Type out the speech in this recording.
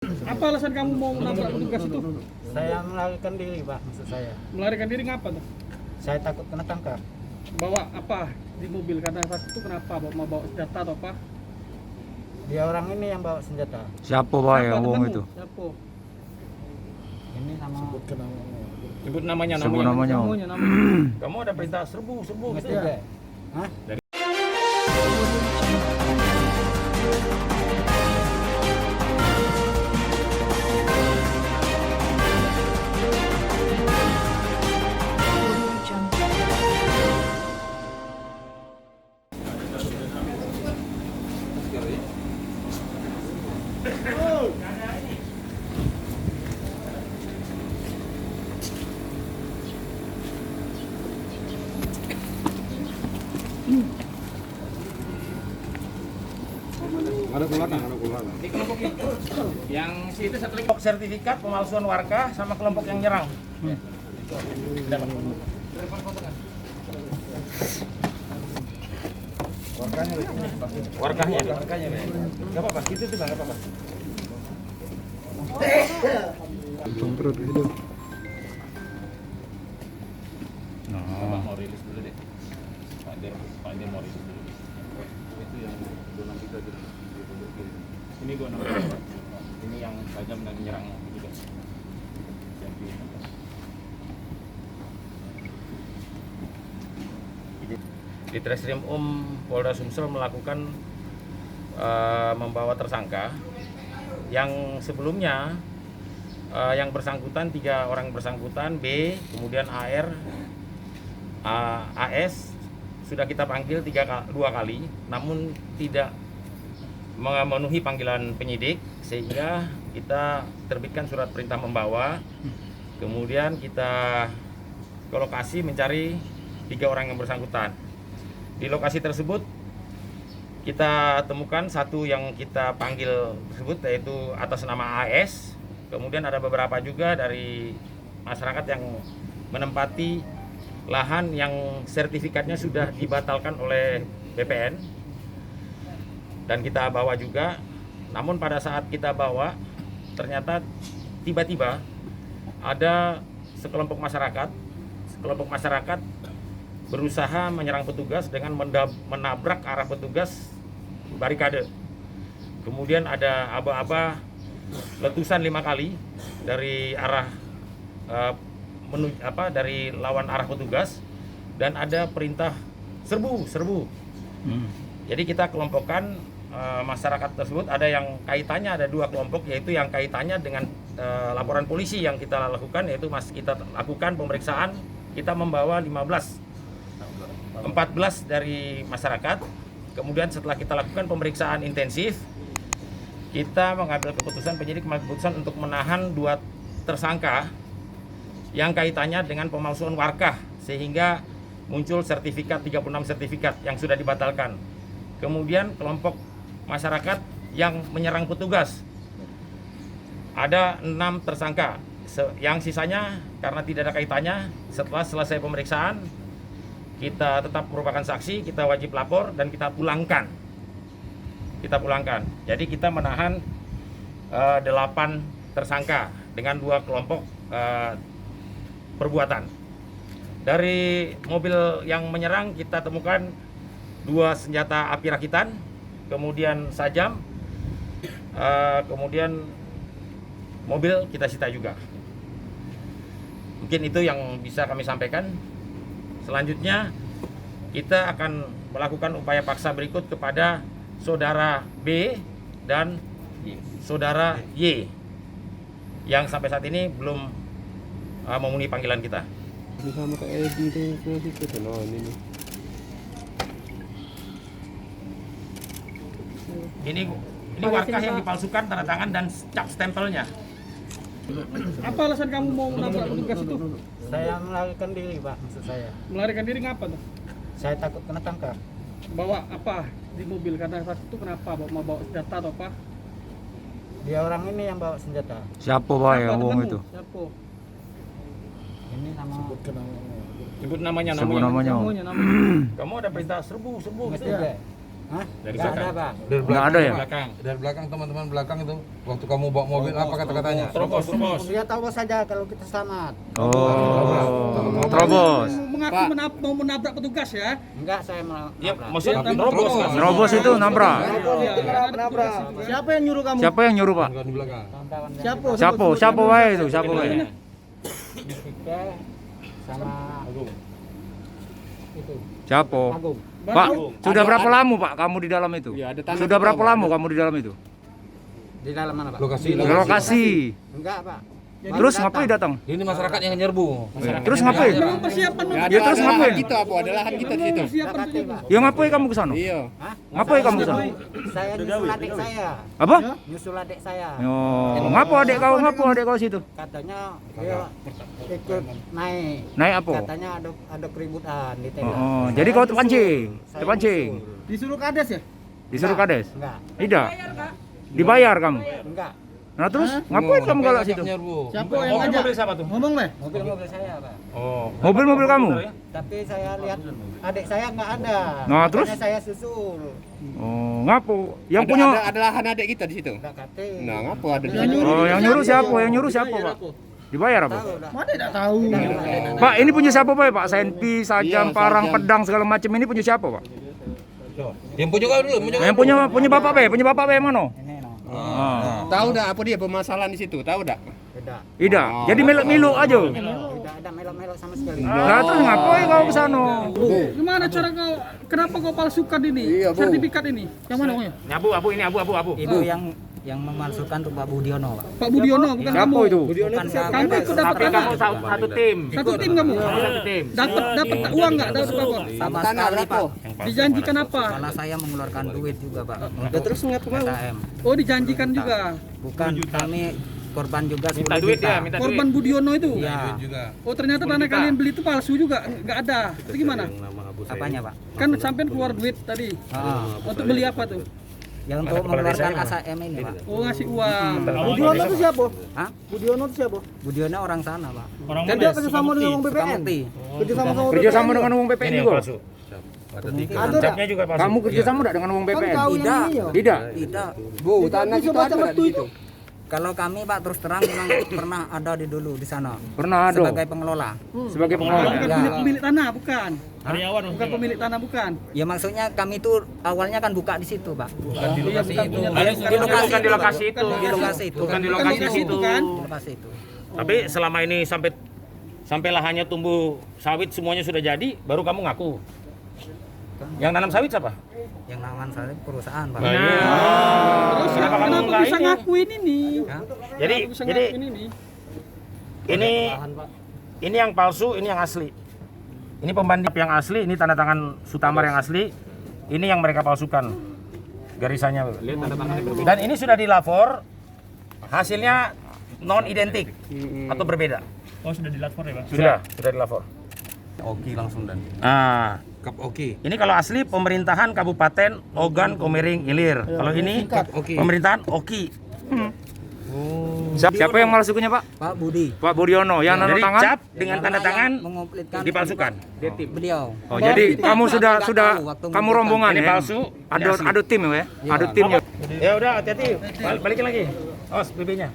Apa alasan kamu mau menabrak petugas itu? Saya melarikan diri, Pak, maksud saya. Melarikan diri ngapa tuh? Saya takut kena tangkap. Bawa apa di mobil? Karena saat itu kenapa? Mau bawa senjata atau apa? Dia orang ini yang bawa senjata. Siapa Pak yang wong temanmu? itu? Siapa? Ini nama Sebut namanya. Sebut namanya. Namanya. Kamu ada perintah serbu gitu Iya. ya? Hah? Ada keluarga. Di kelompok itu. Yang si itu satu lagi. Kelompok sertifikat pemalsuan warga sama kelompok yang nyerang. Warganya. Enggak apa-apa, gitu tuh enggak apa-apa. Congkrut gitu. Pak mau rilis dulu deh. Pak dia mau rilis dulu. Itu yang zona 3 gitu. Ini gua nomor Pak. Ini yang tajam dan menyerang juga. Di Treskrim Polda Sumsel melakukan membawa tersangka yang sebelumnya yang bersangkutan 3 orang bersangkutan B, kemudian AR, AS sudah kita panggil 2 kali, namun tidak memenuhi panggilan penyidik sehingga kita terbitkan surat perintah membawa. Kemudian kita ke lokasi mencari 3 orang yang bersangkutan. Di lokasi tersebut kita temukan satu yang kita panggil tersebut yaitu atas nama AS. Kemudian ada beberapa juga dari masyarakat yang menempati lahan yang sertifikatnya sudah dibatalkan oleh BPN. Dan kita bawa juga. Namun pada saat kita bawa ternyata tiba-tiba ada sekelompok masyarakat berusaha menyerang petugas dengan menabrak arah petugas barikade. Kemudian ada aba-aba letusan 5 kali dari arah dari lawan arah petugas dan ada perintah serbu. Jadi kita kelompokkan masyarakat tersebut, ada yang kaitannya, ada 2 kelompok, yaitu yang kaitannya dengan laporan polisi yang kita lakukan, yaitu kita lakukan pemeriksaan. Kita membawa 14 dari masyarakat. Kemudian setelah kita lakukan pemeriksaan intensif, kita mengambil penyidik mengambil keputusan untuk menahan 2 tersangka yang kaitannya dengan pemalsuan warga, sehingga muncul sertifikat 36 sertifikat yang sudah dibatalkan. Kemudian kelompok masyarakat yang menyerang petugas ada 6 tersangka. Yang sisanya karena tidak ada kaitannya, setelah selesai pemeriksaan kita tetap merupakan saksi, kita wajib lapor dan kita pulangkan. Jadi kita menahan 8 tersangka dengan 2 kelompok perbuatan. Dari mobil yang menyerang kita temukan 2 senjata api rakitan, kemudian sajam, kemudian mobil kita sita juga. Mungkin itu yang bisa kami sampaikan. Selanjutnya kita akan melakukan upaya paksa berikut kepada saudara B dan saudara Y yang sampai saat ini belum memenuhi panggilan kita. Sama kayak Edi itu Ini warga yang dipalsukan tanda tangan dan cap stempelnya. Apa alasan kamu mau menabrak petugas itu? Saya melarikan diri, Pak, maksud saya. Melarikan diri ngapa tuh? Saya takut kena tangkap. Bawa apa di mobil? Karena saat itu kenapa? Mau bawa senjata atau apa? Dia orang ini yang bawa senjata. Siapa Pak yang wong temanmu? itu? Siapa? Ini nama Sebut namanya. Sebut namanya. Namanya. Kamu ada perintah serbu gitu Iya. ya? Hah? Dari Nggak belakang. ada, Pak. Dari Nggak ada ya? Belakang. Dari belakang teman-teman belakang itu waktu kamu bawa mobil apa kata-katanya? Terobos. Dia tahu saja kalau kita selamat. Oh, terobos. Mau menabrak petugas ya? Enggak, saya Ya, menabrak. maksudnya nerobos kan? Nerobos itu nabrak. Siapa yang nyuruh kamu? Siapa yang nyuruh, Pak? Bukan di belakang. Siapa? Siapa wae itu? Siapa wae? Dike sama itu Siapa? Agung. Pak, sudah berapa lama Pak kamu di dalam itu? Ya, ada tanda Sudah juga, berapa Pak. lama kamu di dalam itu? Di dalam mana, Pak? Lokasi. Di lokasi. Enggak, Pak. Terus ngapain datang? Ini masyarakat yang nyerbu. Terus ngapain? Memang persiapan Ya, Ya, terus ngapain? Kita apa? Ada lahan kita di situ. persiapan Enggak, tujuh. Pak. Ya ngapain kamu ke sana? Iya. Hah? Ngapain kamu ke sana? Saya nyusul adik saya. Apa? Nyusul adik saya. Oh, ngapo adik kau situ? Katanya dia ikut naik. Naik apa? Katanya ada keributan di tenda. Oh, jadi kau terpancing. Saya Terpancing. nyusul. Disuruh kades ya? Disuruh kades? Enggak. Tidak. Dibayar kamu. Enggak. Nah terus ngapain kamu galak situ? Nyerbu. Siapa yang ngajak? Mobil siapa tuh? Ngomong deh. Mobil-mobil saya, Pak. Oh. Mobil kamu? Tapi saya lihat adik saya enggak ada. Nah, terus? Makanya saya susul. Oh, ngapo? Yang punya Ada lahan adik kita di situ. Enggak kate. Nah, ngapa ada di Yang situ? nyuruh. Oh, yang nyuruh siapa? Yang nyuruh siapa, Pak? Dibayar apa? Tahu dah. Mana tidak tahu. Pak, ini punya siapa, Pak? Senpi, sajam, parang, pedang segala macam ini punya siapa, Pak? Yang punya kau dulu, Yang punya Bapak Be, punya Bapak Be yang mana? Ini no. Ah. Tahu dah apa dia permasalahan di situ? Tahu dah? Tidak. Tidak. Jadi meluk-meluk aja. Tidak ada melok-melok sama sekali. Nah, terus ngapain kau ke sana? Gimana cara kau? Kenapa kau palsukan ini? Iya, Bu. Sertifikat ini? Yang mana Bang, ya? Abu. Itu yang memalsukan tuh Pak Budiono, Pak. Pak Budiono bukan Siapa kamu. itu? Bukan Kamu ikut dapat tanah. satu tim. Satu tim kamu. Dapat uang nggak? Dapat apa? Sama Tanah sekali, berapa? Pak. Dijanjikan apa? Malah saya mengeluarkan duit juga, Pak. Untuk terus KTM. Oh, dijanjikan juga. Bukan kami korban juga 10 Minta duit juta. ya, minta duit. Korban Budiono itu. Iya. juga. Oh, ternyata tanah kalian beli itu palsu juga. Nggak ada. Itu gimana? Apanya, Pak? Kan sampai keluar duit tadi. Untuk beli apa tuh? Ya untuk mengeluarkan KTM ini, Pak. Oh, ngasih uang. Budiono itu siapa? Hah? Budiono itu siapa? Budiono orang sana, Pak. Dan dia kerjasama dengan Bang BPN? Sukabukti. Kerjasama sama Kerja sama dengan uang BPN juga? Ada tak? juga palsu. Kamu kerja sama enggak dengan uang Kan BPN? kau Tidak. yang ini ya? Tidak. Tidak. Bu, tanah kita Coba ada sama di tuh situ. Kalau kami, Pak, terus terang memang pernah ada di dulu di sana Pernah ada sebagai pengelola. sebagai Bukan pengelola. pemilik tanah, bukan. Bukan pemilik tanah, bukan. Ya maksudnya kami itu awalnya kan buka di situ, Pak. Di lokasi itu. Di lokasi Bukan di lokasi itu. Di lokasi itu. Bukan di Bukan lokasi lokasi itu. itu kan? Di lokasi itu. Tapi selama ini sampai lahannya tumbuh sawit semuanya sudah jadi, baru kamu ngaku. Yang nanam sawit siapa? Yang naman saya perusahaan, Pak. Nah, Terus kenapa kamu kenapa nggak bisa ini? ngakuin ini? Hah? Jadi Kenapa bisa jadi ngakuin ini? ini yang palsu, ini yang asli. Ini pembanding yang asli, ini tanda tangan Sutamar yang asli. Ini yang mereka palsukan garisannya. Dan ini sudah dilapor, hasilnya non identik atau berbeda. Oh, sudah dilapor ya, Pak? Sudah dilapor. Oke langsung dan. Ah, Kap oke. ini kalau asli pemerintahan Kabupaten Ogan Komering Ilir. Kalau ini pemerintahan Oki. Siapa yang malsukannya, Pak? Pak Budi Pak Budiono. Yang nano Jadi tangan? cap dengan tanda tangan mengumpulkan dipalsukan. beliau. Oh, jadi kamu sudah Waktu kamu membuka. rombongan Ini ya? palsu. Ada tim ya? Ada timnya. Ya udah, hati-hati. Balikin lagi. Awas BB-nya.